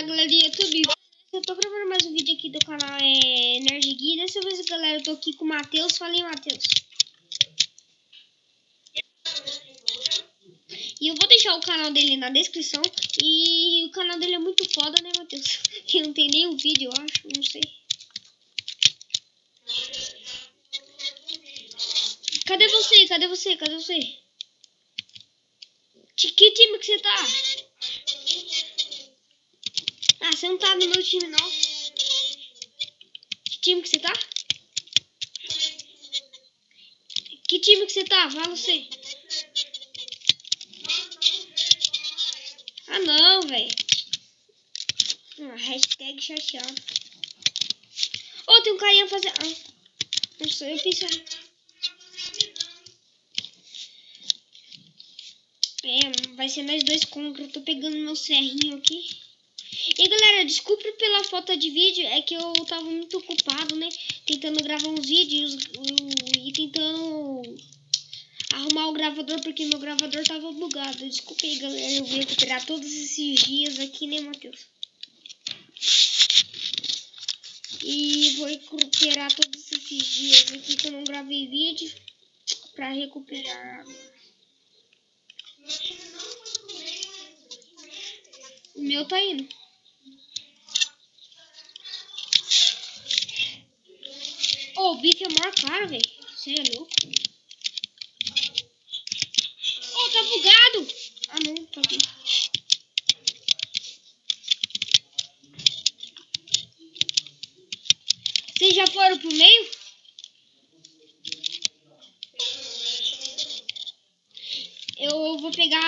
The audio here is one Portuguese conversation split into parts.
galera do YouTube. Eu tô gravando mais um vídeo aqui do canal Energigui. Dessa vez, galera, eu tô aqui com o Matheus. Falei, Matheus. E eu vou deixar o canal dele na descrição. E o canal dele é muito foda, né, Matheus? Que não tem nenhum vídeo, eu acho. Não sei. Cadê você? Cadê você? Cadê você? Que time que você tá? Ah, você não tá no meu time, não. Que time que você tá? Que time que você tá? Fala você. Ah, não, velho. Hashtag chateado. Oh, tem um carinha fazer... Ah, não sei, eu pensei... Vai ser nós dois contra. Eu tô pegando meu serrinho aqui. E galera, desculpe pela falta de vídeo. É que eu tava muito ocupado, né? Tentando gravar uns vídeos e tentando arrumar o gravador, porque meu gravador tava bugado. Desculpa aí, galera. Eu vou recuperar todos esses dias aqui, né, Matheus? E vou recuperar todos esses dias aqui que eu não gravei vídeo pra recuperar. O meu tá indo. Oh, o bife é maior caro, velho. Você é louco. Oh, tá bugado. Ah, não, tá aqui. Vocês já foram pro meio? Eu vou pegar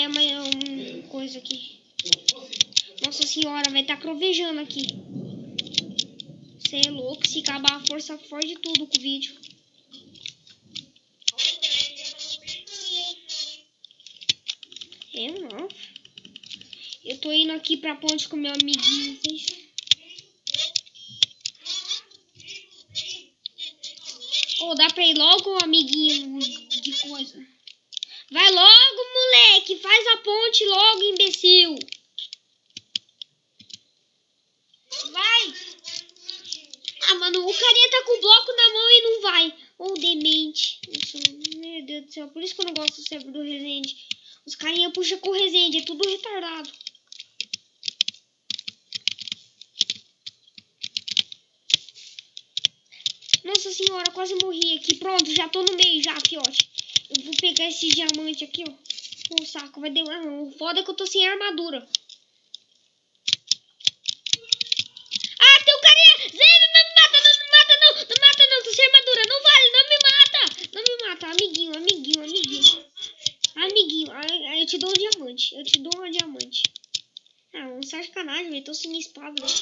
uma coisa aqui. Nossa senhora, vai estar crovejando aqui. Você é louco, se acabar a força forte de tudo com o vídeo. Eu não. Eu tô indo aqui pra ponte com meu amiguinho. Oh, dá pra ir logo, amiguinho de coisa. Vai logo, moleque. Faz a ponte logo, imbecil. Vai. Ah, mano, o carinha tá com o bloco na mão e não vai. Oh, demente. Nossa, meu Deus do céu. Por isso que eu não gosto do server do Resende. Os carinha puxam com o Resende. É tudo retardado. Nossa senhora, quase morri aqui. Pronto, já tô no meio já, fiote. Eu vou pegar esse diamante aqui, ó. O saco vai demorar. O foda é que eu tô sem armadura. Ah, tem um carinha! Zé, não me mata, não me mata, não! Não me mata, não! Tô sem armadura! Não vale, não me mata! Não me mata, amiguinho, amiguinho, amiguinho. Amiguinho, aí eu te dou um diamante. Eu te dou um diamante. Ah, não sacanagem, velho. Tô sem espada, velho.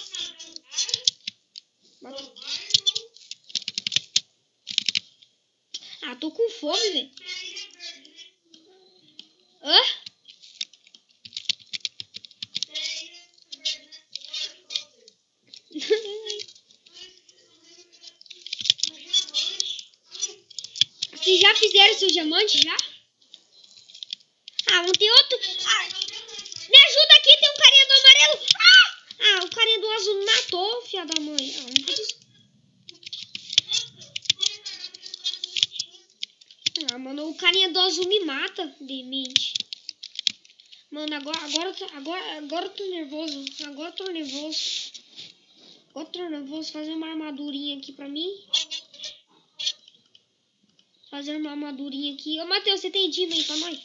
Ah, tô com fome, velho. Hã? Vocês já fizeram seu diamante, já? Ah, não tem outro? Ah, me ajuda aqui, tem um carinha do amarelo. Ah, o carinha do azul me matou, filha da mãe. Ah, não pode... Ah, mano, o carinha do azul me mata, demente. Mano, agora eu tô nervoso. Agora eu tô nervoso. Agora eu tô nervoso. Fazer uma armadurinha aqui pra mim. Fazer uma armadurinha aqui. Ô, Matheus, você tem time aí pra nós?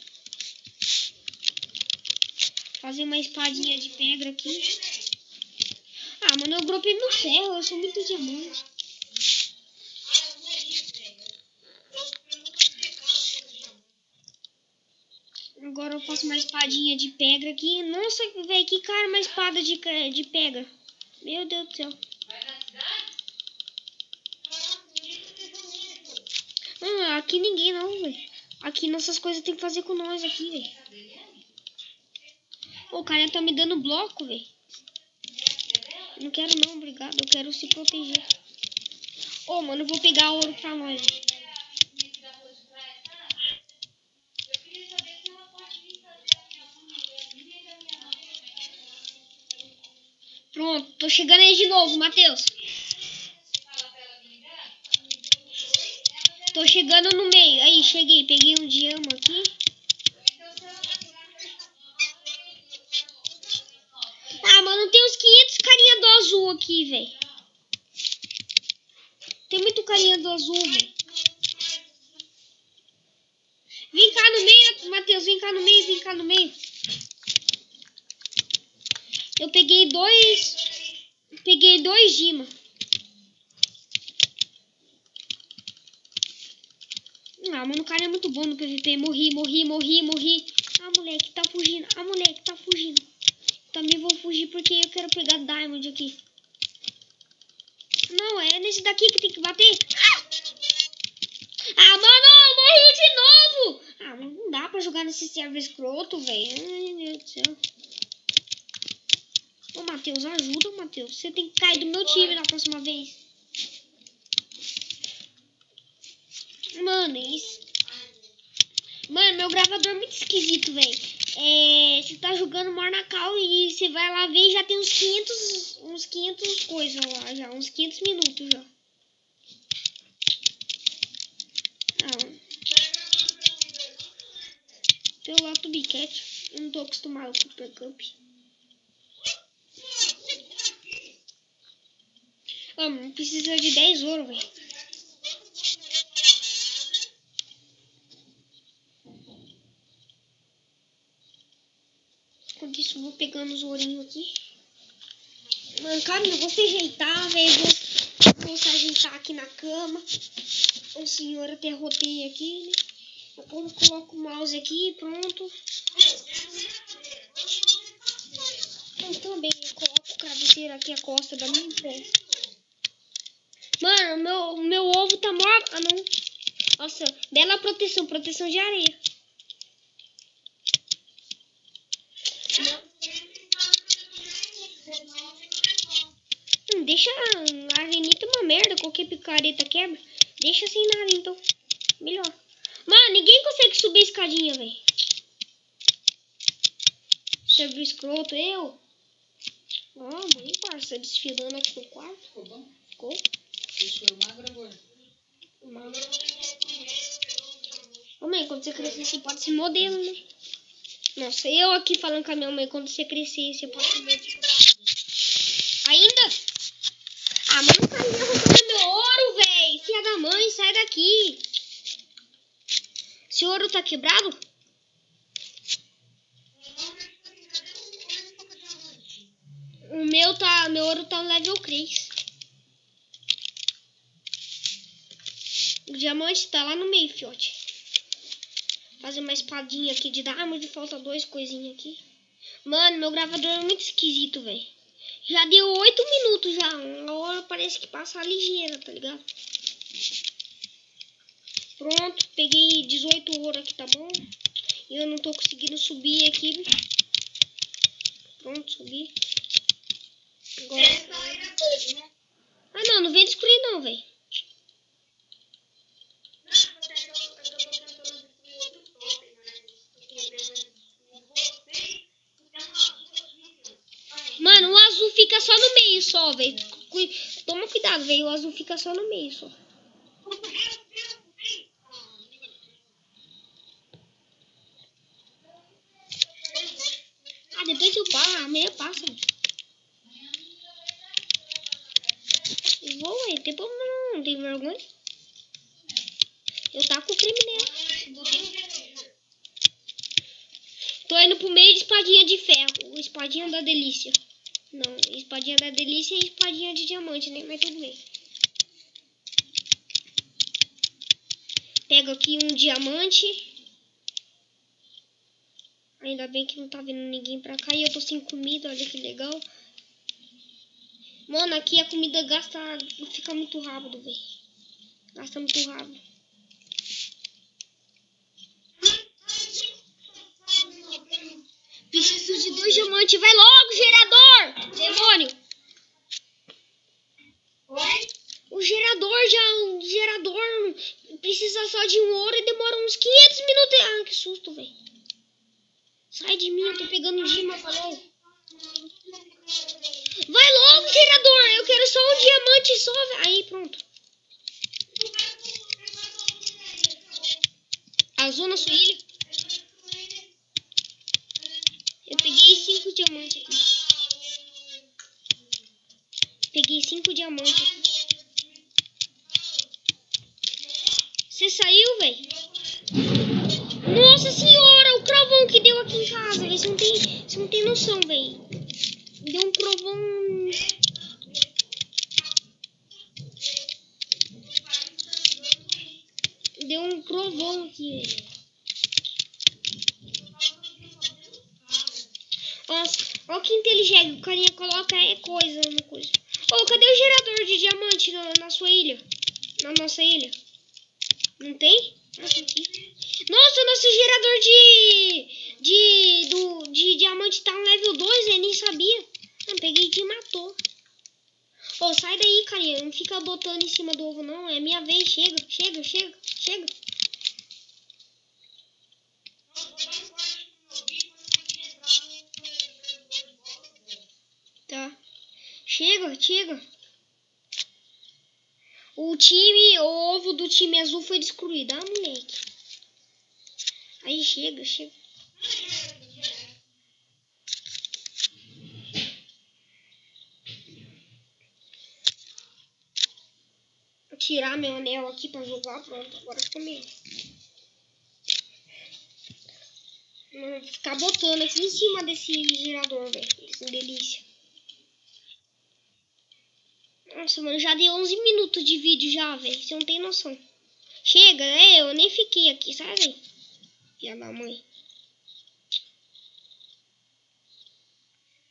Fazer uma espadinha de pedra aqui. Ah, mano, eu dropei meu ferro. Eu sou muito diamante. Agora eu faço uma espadinha de pedra aqui. Nossa, velho, que cara uma espada de pedra. Meu Deus do céu. Aqui ninguém não, velho. Aqui nossas coisas tem que fazer com nós aqui, velho. O cara tá me dando bloco, velho. Não quero não, obrigado. Eu quero se proteger. Ô, mano, eu vou pegar ouro pra nós. Pronto, tô chegando aí de novo, Matheus. Tô chegando no meio. Aí, cheguei. Peguei um diamo aqui. Ah, mano, tem uns 500 carinha do azul aqui, velho. Tem muito carinha do azul, velho. Vem cá no meio, Matheus. Vem cá no meio, vem cá no meio. Eu peguei dois... Peguei 2 Dima. Ah, mano, o cara é muito bom no PVP. Morri. Ah, moleque, tá fugindo. Também vou fugir porque eu quero pegar Diamond aqui. Não, é nesse daqui que tem que bater. Ah, mano, eu morri de novo. Ah, mas não dá pra jogar nesse server escroto, velho. Ai, meu Deus do céu. Ô, Matheus, ajuda, Matheus. Você tem que cair do meu time na próxima vez. Mano, isso. Mano, meu gravador é muito esquisito, velho. Você tá jogando Mornacal e você vai lá ver e já tem uns 500 coisas lá já. Uns 500 minutos já. Ah, pelo lado do biquete. Eu não tô acostumado com o Supercup. Ah, mano, precisa de 10 ouro, velho. Enquanto isso, eu vou pegando os ourinhos aqui. Mano, calma, eu vou se ajeitar, velho. Vou se ajeitar aqui na cama. O senhor até roteia aqui, né? Eu coloco o mouse aqui, pronto. Eu também coloco o cabeceiro aqui, a costa da minha pé. Mano, meu ovo tá morto. Ah, não. Nossa, bela proteção de areia. Deixa a arenita uma merda, qualquer picareta quebra. Deixa assim nada, então. Melhor. Mano, ninguém consegue subir a escadinha, velho. Serve escroto, eu. Ó, mãe, parça, desfilando aqui no quarto. Ficou bom? Ficou? Deixou magro agora. Magro. Ô, mãe, quando você crescer, você pode ser modelo, né? Nossa, eu aqui falando com a minha mãe, quando você crescer, você pode ser modelo. Ainda? Ah, mano, tá me roubando meu ouro, véi. Filha da mãe, sai daqui. Seu ouro tá quebrado? Meu ouro tá no level 3. O diamante tá lá no meio, fiote. Fazer uma espadinha aqui de diamond, falta 2 coisinhas aqui. Mano, meu gravador é muito esquisito, velho. Já deu 8 minutos já. A hora parece que passa ligeira, tá ligado? Pronto, peguei 18 ouro aqui, tá bom? E eu não tô conseguindo subir aqui. Pronto, subi. Agora... Ah, não vem destruir não, velho. Mano, o azul fica só no meio só, velho. Toma cuidado, velho. O azul fica só no meio só. Ah, depois eu passo. Amanhã passa. Eu vou, velho. Tem problema não. Não tem vergonha. Eu taco o crime nele. Tô indo pro meio de espadinha de ferro. Espadinha da delícia. Não, espadinha da delícia e espadinha de diamante, né? Mas tudo bem. Pego aqui um diamante. Ainda bem que não tá vindo ninguém pra cá. E eu tô sem comida, olha que legal. Mano, aqui a comida fica muito rápido, velho. Gasta muito rápido. Preciso de 2 diamantes. Vai logo, gerador! Demônio! Oi? O gerador precisa só de um ouro e demora uns 500 minutos. Ah, que susto, velho. Sai de mim, eu tô pegando Dima, falou. Vai diamante só, velho. Aí, pronto. Azul na sua ilha. Eu peguei 5 diamantes aqui. Peguei 5 diamantes aqui. Você saiu, velho? Nossa senhora, o trovão que deu aqui em casa, velho. Você não tem noção, velho. Deu um trovão. Deu um trovão aqui, velho. Nossa, olha que inteligente. O carinha coloca coisa na coisa. Ô, cadê o gerador de diamante na sua ilha? Na nossa ilha? Não tem? Ah, tem aqui. Nossa, o nosso gerador de diamante tá no level 2, eu nem sabia. Eu peguei e te matou. Ô, sai daí, carinha. Não fica botando em cima do ovo, não. É minha vez. Chega. Tá. Chega. O ovo do time azul foi destruído. Ah, moleque. Aí, chega. Vou tirar meu anel aqui pra jogar. Pronto, agora ficou mesmo. Vou ficar botando aqui em cima desse gerador, velho. Que delícia. Nossa, mano, já dei 11 minutos de vídeo já, velho. Você não tem noção. Chega, eu nem fiquei aqui, sabe? Filha da mãe.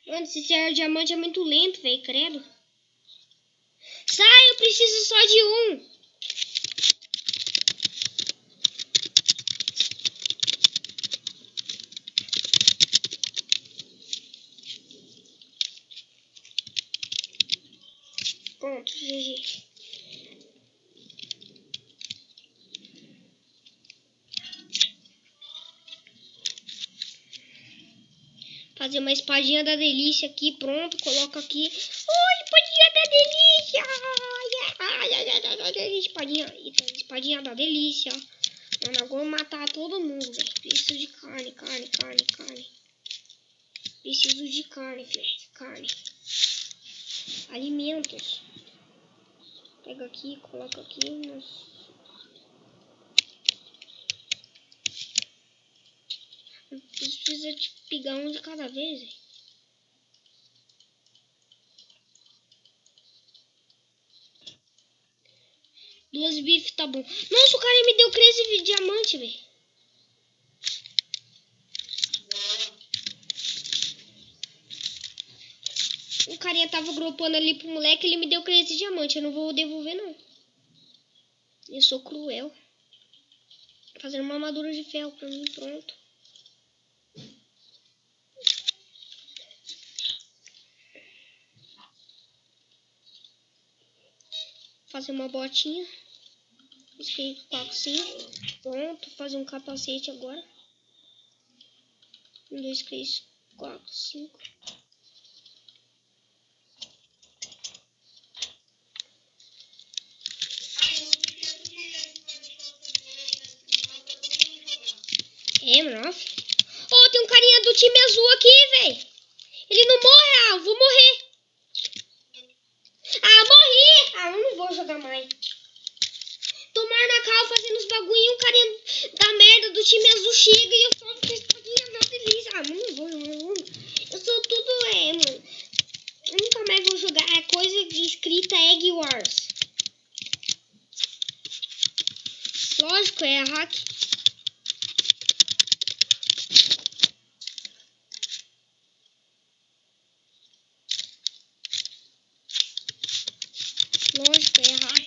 Mano, esse diamante é muito lento, velho, credo. Sai, eu preciso só de um. Pronto, GG. Fazer uma espadinha da delícia aqui, pronto, coloca aqui. Oi, espadinha da delícia! Espadinha da delícia. Mano, agora vou matar todo mundo, velho. Preciso de carne. Preciso de carne, filho. Carne. Alimentos. Pega aqui, coloca aqui. Precisa de pegar um de cada vez, velho. Duas bifes tá bom. Nossa, o cara me deu 13 diamantes, velho. O carinha tava dropando ali pro moleque, ele me deu 13 diamantes. Eu não vou devolver, não. Eu sou cruel. Fazendo uma armadura de ferro pra mim, pronto. Fazer uma botinha. Escrevi 4, 5. Pronto, fazer um capacete agora. 1, 2, 3, 4, 5. É, mano. Ô, tem um carinha do time azul aqui, velho. Ele não morre, eu vou morrer. Morri. Eu não vou jogar mais. Tomar na cal fazendo os bagulho e um carinha da merda do time azul chega e eu só fico espadinha na delícia. Não vou. Eu sou tudo, mano. Eu nunca mais vou jogar. É coisa escrita Egg Wars. Lógico, é hack. Lógico, é hack.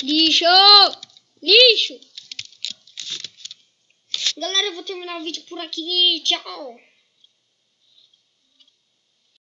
Lixo! Galera, eu vou terminar o vídeo por aqui. Tchau!